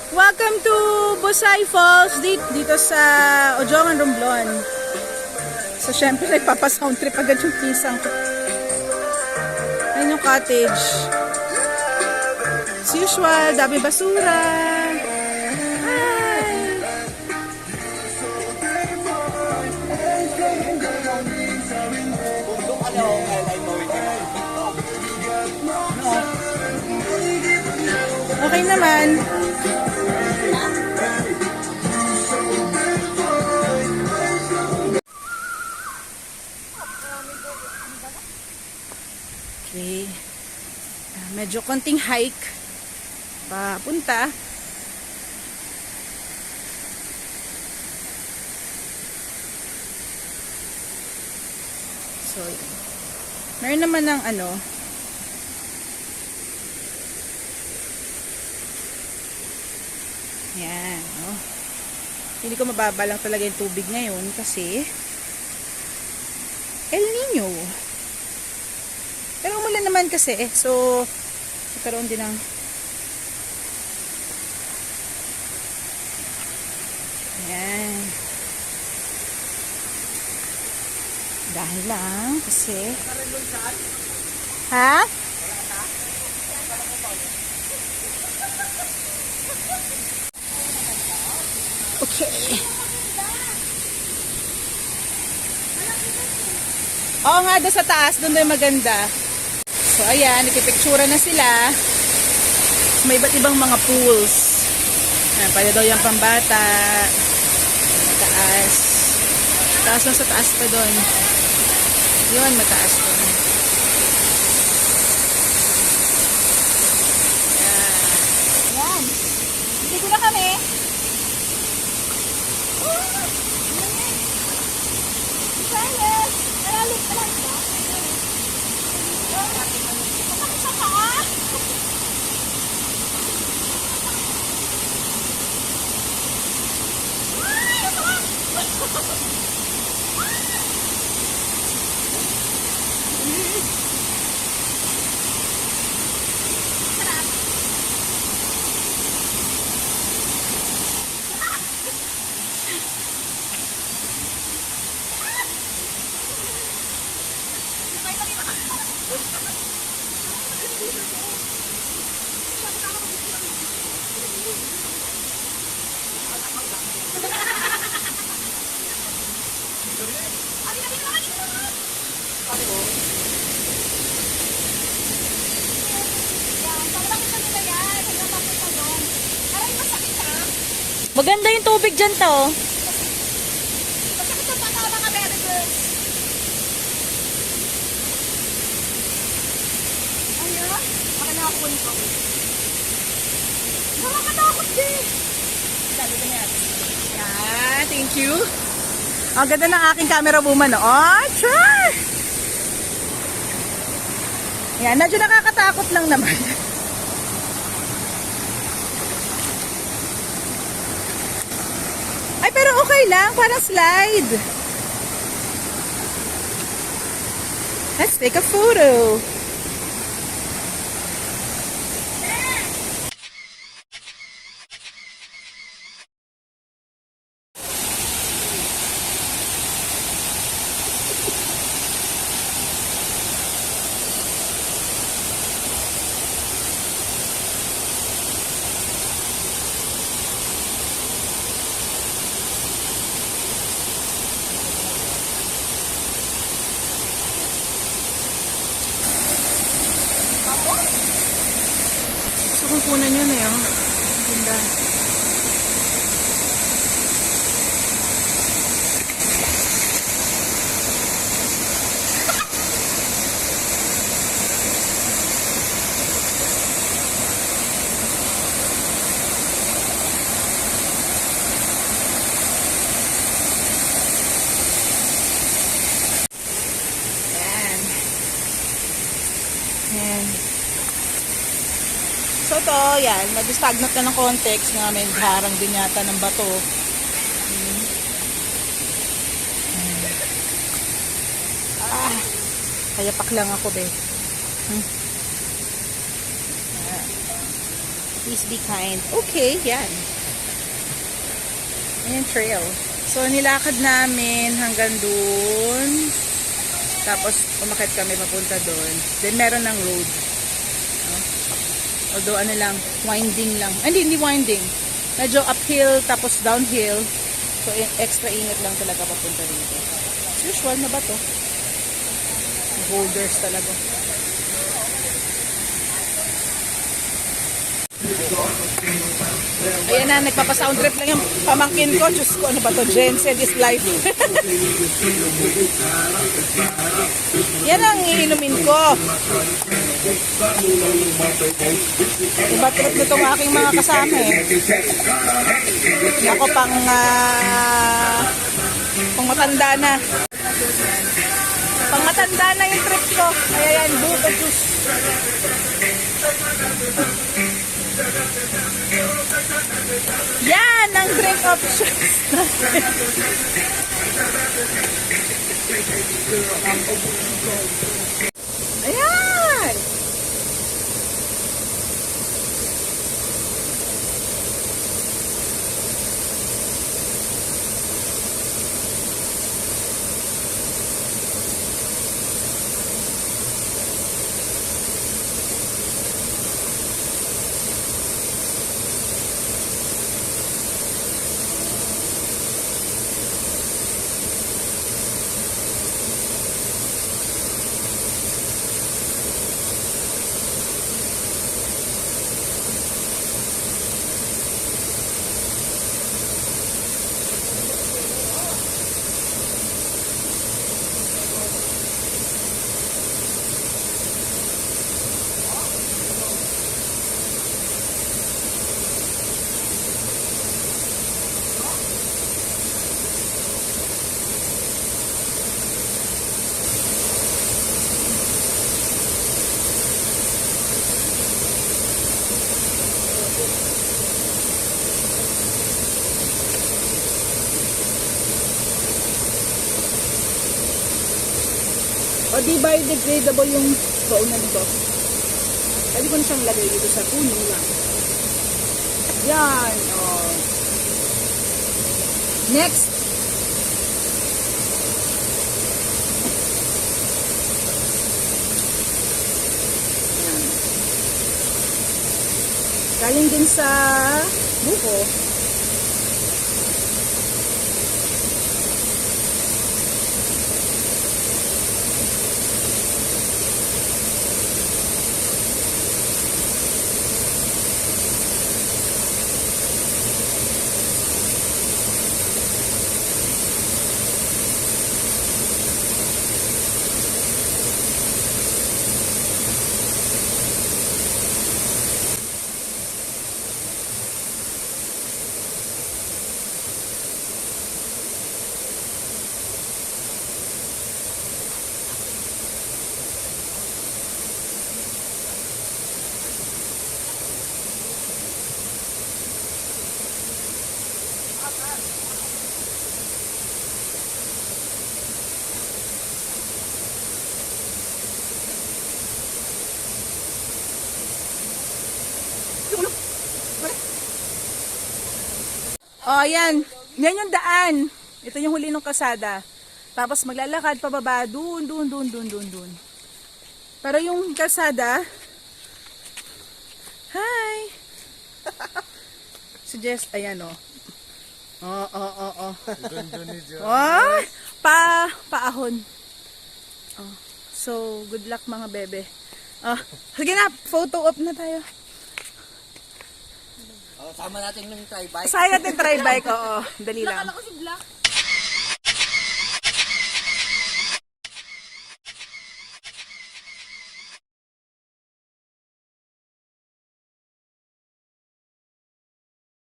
Welcome to Busay Falls dito sa Ojongan, Romblon. So syempre nagpapasound trip agad yung pisang ko. Ayun yung cottage. As usual, dami basura. Hi! Okay naman. Okay. Medyo konting hike papunta. So, meron naman ng ano, yan, oh. Hindi ko mababa lang talaga yung tubig ngayon kasi El Nino. Pero umulan naman kasi so nagkaroon din ng yan. Dahil lang kasi ha? Okay. Oo nga, doon sa taas, doon doon maganda. So ayan, nagpipictura na sila. May iba't ibang mga pools. Ayan, pwede daw yung pambata. Mataas. Taas lang sa taas pa doon. Yun, mataas pa doon. Ayan. Dito na kami. Sayang. Malalim pa lang ba? Sa paa. Maganda yung tubig dyan to. Masakit ang pata mga baby girls. Ayun. Baka nakakuha ko. Nakakatakot din. Sabi ko niya. Yeah, thank you. Ang ganda ng aking camera woman. Oh, sure! Yan, medyo nakakatakot lang naman. Ay, pero okay lang. Parang slide. Let's take a photo. Gusto kong kunan yun eh. Oh. Ganda. Yan. So to, yan, mag-stagnant na ng context nga may harang din yata ng bato. Kaya pak lang ako be. Please be kind. Okay, yan. Ayan, trail. So, nilakad namin hanggang dun. Tapos, umakit kami papunta dun. Then, meron ng road. Although, ano lang, winding lang. Hindi winding. Medyo uphill, tapos downhill. So, extra ingat lang talaga papunta dito. As usual na ba to? Boulders talaga. Ayan na, nagpapasound trip lang yung pamangkin ko. Diyos ko, ano ba to? Jen said is life. Yan ang iinumin ko. Iba trip nitong aking mga kasama eh. Ako pang matanda na. Pang matanda na yung trip ko. Kaya yan, buka juice. Yan ang drink options natin. Ayan! O di biodegradable yung baunan nito. Pwede ko na siyang lagay dito sa puno lang. Yan. O. Next. Yan. Galing din sa buko. Oh, yan. Yan yung daan. Ito yung huli ng kasada. Tapos maglalakad pababa, dun. Pero yung kalsada, hi! Suggest, ayan o. Oh. Oh, paahon. Oh. So, good luck mga bebe. Sige na, photo op na tayo. Sama natin ng tri-bike. Saya natin try bike, oo. Dali lang. Nakala ko si Black.